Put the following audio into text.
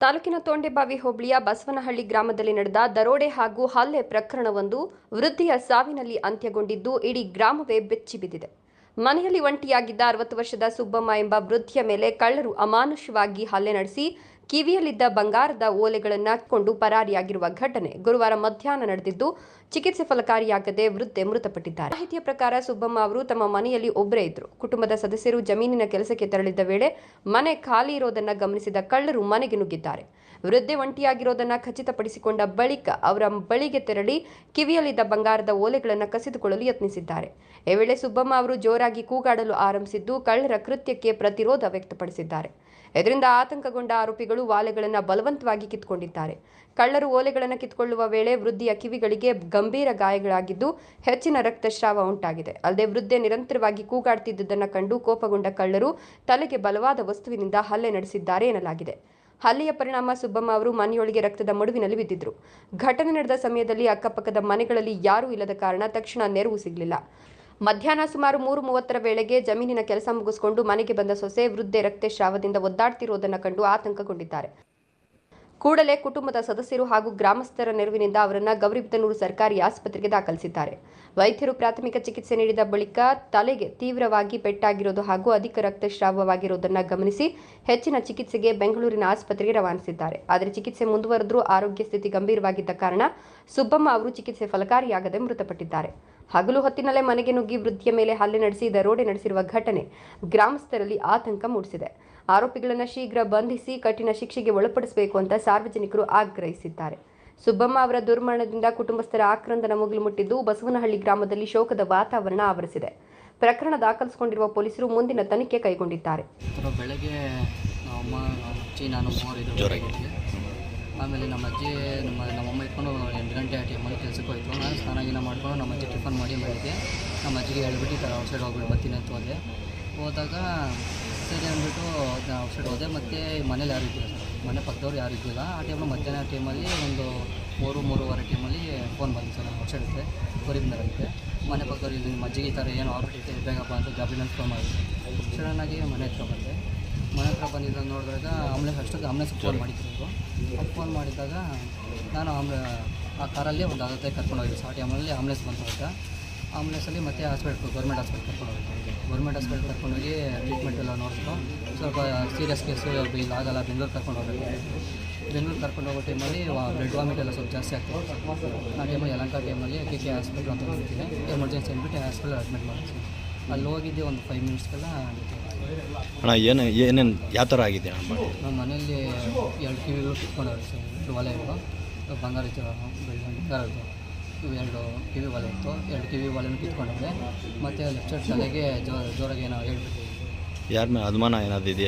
ತಾಲೂಕಿನ ತೋಂಡೆಬಾವಿ ಹೋಬಳಿಯ ಬಸವನಹಳ್ಳಿ ಗ್ರಾಮದಲ್ಲಿ ನಡೆದ ದರೋಡೆ ಹಾಗೂ ಹಲ್ಲೆ ಪ್ರಕರಣವೊಂದು ವೃದ್ಧೆಯ ಸಾವಿನಲ್ಲಿ ಅಂತ್ಯಗೊಂಡಿದ್ದು ಇಡೀ ಗ್ರಾಮವೇ ಬೆಚ್ಚಿಬಿದ್ದಿದೆ. ಮನೆಯಲ್ಲಿ ಒಂಟಿಯಾಗಿದ್ದ 60 ವರ್ಷದ ಸುಬ್ಬಮ್ಮ ಎಂಬ ವೃದ್ಧೆಯ ಮೇಲೆ ಕಳ್ಳರು ಅಮಾನುಷವಾಗಿ ಹಲ್ಲೆ ನಡೆಸಿ ಕಿವಿಯಲ್ಲಿದ್ದ ಬಂಗಾರದ ಓಲೆಗಳನ್ನು ಕೊಂಡು ಪರಾರಿಯಾಗಿರುವ ಘಟನೆ ಗುರುವಾರ ಮಧ್ಯಾಹ್ನ ನಡೆದಿದ್ದು, ಚಿಕಿತ್ಸೆ ಫಲಕಾರಿಯಾಗದೆ ವೃದ್ಧೆ ಮೃತಪಟ್ಟಿದ್ದಾರೆ. ಮಾಹಿತಿಯ ಪ್ರಕಾರ ಸುಬ್ಬಮ್ಮ ಅವರು ತಮ್ಮ ಮನೆಯಲ್ಲಿ ಒಬ್ಬರೇ ಇದ್ದರು. ಕುಟುಂಬದ ಸದಸ್ಯರು ಜಮೀನಿನ ಕೆಲಸಕ್ಕೆ ತೆರಳಿದ್ದ ವೇಳೆ ಮನೆ ಖಾಲಿ ಇರೋದನ್ನು ಗಮನಿಸಿದ ಕಳ್ಳರು ಮನೆಗೆ ನುಗ್ಗಿದ್ದಾರೆ. ವೃದ್ಧೆ ಒಂಟಿಯಾಗಿರೋದನ್ನು ಖಚಿತಪಡಿಸಿಕೊಂಡ ಬಳಿಕ ಅವರ ಬಳಿಗೆ ತೆರಳಿ ಕಿವಿಯಲ್ಲಿದ್ದ ಬಂಗಾರದ ಓಲೆಗಳನ್ನು ಕಸಿದುಕೊಳ್ಳಲು ಯತ್ನಿಸಿದ್ದಾರೆ. ಈ ವೇಳೆ ಸುಬ್ಬಮ್ಮ ಅವರು ಜೋರಾಗಿ ಕೂಗಾಡಲು ಆರಂಭಿಸಿದ್ದು, ಕಳ್ಳರ ಕೃತ್ಯಕ್ಕೆ ಪ್ರತಿರೋಧ ವ್ಯಕ್ತಪಡಿಸಿದ್ದಾರೆ. ಇದರಿಂದ ಆತಂಕಗೊಂಡ ಆರೋಪಿಗಳು ಓಲೆಗಳನ್ನು ಬಲವಂತವಾಗಿ ಕಿತ್ತುಕೊಂಡಿದ್ದಾರೆ. ಕಳ್ಳರು ಓಲೆಗಳನ್ನು ಕಿತ್ತುಕೊಳ್ಳುವ ವೇಳೆ ವೃದ್ಧೆಯ ಕಿವಿಗಳಿಗೆ ಗಂಭೀರ ಗಾಯಗಳಾಗಿದ್ದು ಹೆಚ್ಚಿನ ರಕ್ತಸ್ರಾವ ಉಂಟಾಗಿದೆ. ಅಲ್ಲದೆ ವೃದ್ಧೆ ನಿರಂತರವಾಗಿ ಕೂಗಾಡುತ್ತಿದ್ದುದನ್ನು ಕಂಡು ಕೋಪಗೊಂಡ ಕಳ್ಳರು ತಲೆಗೆ ಬಲವಾದ ವಸ್ತುವಿನಿಂದ ಹಲ್ಲೆ ನಡೆಸಿದ್ದಾರೆ ಎನ್ನಲಾಗಿದೆ. ಹಲ್ಲೆಯ ಪರಿಣಾಮ ಸುಬ್ಬಮ್ಮ ಅವರು ಮನೆಯೊಳಗೆ ರಕ್ತದ ಮಡುವಿನಲ್ಲಿ ಬಿದ್ದಿದ್ರು. ಘಟನೆ ನಡೆದ ಸಮಯದಲ್ಲಿ ಅಕ್ಕಪಕ್ಕದ ಮನೆಗಳಲ್ಲಿ ಯಾರೂ ಇಲ್ಲದ ಕಾರಣ ತಕ್ಷಣ ನೆರವು ಸಿಗಲಿಲ್ಲ. ಮಧ್ಯಾಹ್ನ ಸುಮಾರು 3:30ರ ವೇಳೆಗೆ ಜಮೀನಿನ ಕೆಲಸ ಮುಗಿಸಿಕೊಂಡು ಮನೆಗೆ ಬಂದ ಸೊಸೆ ವೃದ್ಧೆ ರಕ್ತಸ್ರಾವದಿಂದ ಒದ್ದಾಡ್ತಿರೋದನ್ನು ಕಂಡು ಆತಂಕಗೊಂಡಿದ್ದಾರೆ. ಕೂಡಲೇ ಕುಟುಂಬದ ಸದಸ್ಯರು ಹಾಗೂ ಗ್ರಾಮಸ್ಥರ ನೆರವಿನಿಂದ ಅವರನ್ನು ಗೌರಿಬಿದನೂರು ಸರ್ಕಾರಿ ಆಸ್ಪತ್ರೆಗೆ ದಾಖಲಿಸಿದ್ದಾರೆ. ವೈದ್ಯರು ಪ್ರಾಥಮಿಕ ಚಿಕಿತ್ಸೆ ನೀಡಿದ ಬಳಿಕ ತಲೆಗೆ ತೀವ್ರವಾಗಿ ಪೆಟ್ಟಾಗಿರೋದು ಹಾಗೂ ಅಧಿಕ ರಕ್ತಸ್ರಾವವಾಗಿರುವುದನ್ನು ಗಮನಿಸಿ ಹೆಚ್ಚಿನ ಚಿಕಿತ್ಸೆಗೆ ಬೆಂಗಳೂರಿನ ಆಸ್ಪತ್ರೆಗೆ ರವಾನಿಸಿದ್ದಾರೆ. ಆದರೆ ಚಿಕಿತ್ಸೆ ಮುಂದುವರೆದರೂ ಆರೋಗ್ಯ ಸ್ಥಿತಿ ಗಂಭೀರವಾಗಿದ್ದ ಕಾರಣ ಸುಬ್ಬಮ್ಮ ಅವರು ಚಿಕಿತ್ಸೆ ಫಲಕಾರಿಯಾಗದೆ ಮೃತಪಟ್ಟಿದ್ದಾರೆ. ಹಗಲು ಹೊತ್ತಿನಲ್ಲೇ ಮನೆಗೆ ನುಗ್ಗಿ ವೃದ್ಧೆಯ ಮೇಲೆ ಹಲ್ಲೆ ನಡೆಸಿ ದರೋಡೆ ನಡೆಸಿರುವ ಘಟನೆ ಗ್ರಾಮಸ್ಥರಲ್ಲಿ ಆತಂಕ ಮೂಡಿಸಿದೆ. ಆರೋಪಿಗಳನ್ನು ಶೀಘ್ರ ಬಂಧಿಸಿ ಕಠಿಣ ಶಿಕ್ಷೆಗೆ ಒಳಪಡಿಸಬೇಕು ಅಂತ ಸಾರ್ವಜನಿಕರು ಆಗ್ರಹಿಸಿದ್ದಾರೆ. ಸುಬ್ಬಮ್ಮ ಅವರ ದುರ್ಮರಣದಿಂದ ಕುಟುಂಬಸ್ಥರ ಆಕ್ರಂದನ ಮುಗಿಲು ಮುಟ್ಟಿದ್ದು ಬಸವನಹಳ್ಳಿ ಗ್ರಾಮದಲ್ಲಿ ಶೋಕದ ವಾತಾವರಣ ಆವರಿಸಿದೆ. ಪ್ರಕರಣ ದಾಖಲಿಸಿಕೊಂಡಿರುವ ಪೊಲೀಸರು ಮುಂದಿನ ತನಿಖೆ ಕೈಗೊಂಡಿದ್ದಾರೆ. ಬೆಳಗ್ಗೆ ಆಮೇಲೆ ನಮ್ಮ ಅಜ್ಜಿ ನಮ್ಮಮ್ಮ ಇಟ್ಕೊಂಡು 8 ಗಂಟೆ ಆ ಟೈಮಲ್ಲಿ ಕೆಲಸಕ್ಕೆ ಹೋಯ್ತು. ನಾನು ಸ್ನಾನ ಮಾಡ್ಕೊಂಡು ನಮ್ಮ ಅಜ್ಜಿ ಟಿಫನ್ ಮಾಡಿ ಮಾಡಿದ್ದೆ. ನಮ್ಮ ಅಜ್ಜಿಗೆ ಹೇಳ್ಬಿಟ್ಟು ಈ ಥರ ಔಟ್ಸೈಡ್ ಹೋಗ್ಬಿಟ್ಟು ಬರ್ತೀನಿ ಅಂತ ಹೋದಾಗ ಸರಿ ಅಂದ್ಬಿಟ್ಟು ಔಟ್ಸೈಡ್ ಹೋದೆ. ಮತ್ತು ಮನೇಲಿ ಯಾರು ಇದ್ದಿಲ್ಲ ಸರ್, ಮನೆ ಪಕ್ಕದವ್ರು ಯಾರು ಇದ್ದಿಲ್ಲ. ಆ ಮಧ್ಯಾಹ್ನ ಟೈಮಲ್ಲಿ ಒಂದು 3-3:30 ಟೈಮಲ್ಲಿ ಫೋನ್ ಬಂದಿದೆ ಸರ್. ನಾನು ಔಟ್ಸೈಡ್ ಇದ್ದೆ, ಗೌರಿಬಿದನೂರಲ್ಲಿ ಮನೆ ಪಕ್ಕದವ್ರು ಇಲ್ಲಿ ನಿಮ್ಮ ಅಜ್ಜಿಗೆ ಈ ಥರ ಏನೋ ಆಗ್ಬಿಟ್ಟಿದೆ, ಬೇಗಪ್ಪ ಅಂತ ಗಾಬರಿನಲ್ಲಿ ಫೋನ್ ಮಾಡಿದ್ದೆ. ಸಡನ್ನಾಗಿ ಮನೆ ಹತ್ರ ಬಂದೆ. ಮನೆ ಹತ್ರ ಬಂದಿದ್ದಾಗ ನೋಡಿದಾಗ ಆಂಬುಲೆನ್ಸ್ ಫೋನ್ ಮಾಡಿದ್ರು. ಅದು ಫೋನ್ ಮಾಡಿದಾಗ ನಾನು ಆ ಕಾರಲ್ಲಿ ಒಂದು ಅಗತ್ಯ ಕರ್ಕೊಂಡು ಹೋಗಿದ್ದೆ. ಆ ಟೈಮಲ್ಲಿ ಆಂಬುಲೆನ್ಸ್ ಬಂದಾಗ ಆಂಬುಲೆನ್ಸಲ್ಲಿ ಮತ್ತೆ ಗೌರ್ಮೆಂಟ್ ಹಾಸ್ಪಿಟ್ಲ್ ಕರ್ಕೊಂಡೋಗಿ ಟ್ರೀಟ್ಮೆಂಟ್ ಎಲ್ಲ ನೋಡಿದ್ರು. ಸ್ವಲ್ಪ ಸೀರಿಯಸ್ ಕೇಸು ಇಲ್ಲಿ ಆಗಲ್ಲ, ಬೆಂಗಳೂರು ಕರ್ಕೊಂಡು ಹೋಗಬೇಕು. ಬೆಂಗಳೂರು ಕರ್ಕೊಂಡು ಹೋಗೋ ಟೈಮಲ್ಲಿ ಬ್ಲಡ್ ವಾಮಿಟ್ ಎಲ್ಲ ಸ್ವಲ್ಪ ಜಾಸ್ತಿ ಆಗ್ತದೆ. ಆ ಟೈಮಲ್ಲಿ ಯಲಹಂಕ ಟೈಮಲ್ಲಿ KK ಹಾಸ್ಪಿಟ್ಲ್ ಅಂತ ಹೋಗ್ತೀನಿ, ಎಮರ್ಜೆನ್ಸಿ ಅಂದ್ಬಿಟ್ಟು ಹಾಸ್ಪಿಟಲ್ ಅಡ್ಮಿಟ್ ಮಾಡಿದ್ವಿ. ಅಲ್ಲಿ ಹೋಗಿದ್ದೆ ಒಂದು 5 ಮಿನಿಟ್ಸ್ಗೆಲ್ಲ ಅಣ್ಣ ಏನೇನು ಯಾವ ಥರ ಆಗಿದೆ? ನಮ್ಮ ಮನೆಯಲ್ಲಿ 2 ಕಿವಿಗಳು ಕಿತ್ಕೊಂಡವ್ರೆ ಸರ್. 2 ಒಲೆ ಇತ್ತು, ಬಂಗಾರ ಇತ್ತು, ಬಂಗಾರದ್ದು ಇವು 2 ಕಿವಿ ಒಲೆ ಇತ್ತು. 2 ಕಿವಿ ಒಲೆನೂ ಕಿತ್ಕೊಂಡವ್ರೆ. ಮತ್ತು ಲೆಫ್ಟ್ ಸೈಡ್ ತಲೆಗೆ ಜೋರಾಗಿ ಏನೋ ಹೇಳ್ಬಿಟ್ಟು. ಯಾರ ಮೇಲೆ ಅನುಮಾನ ಏನಾದ್ರು ಇದೆಯಾ?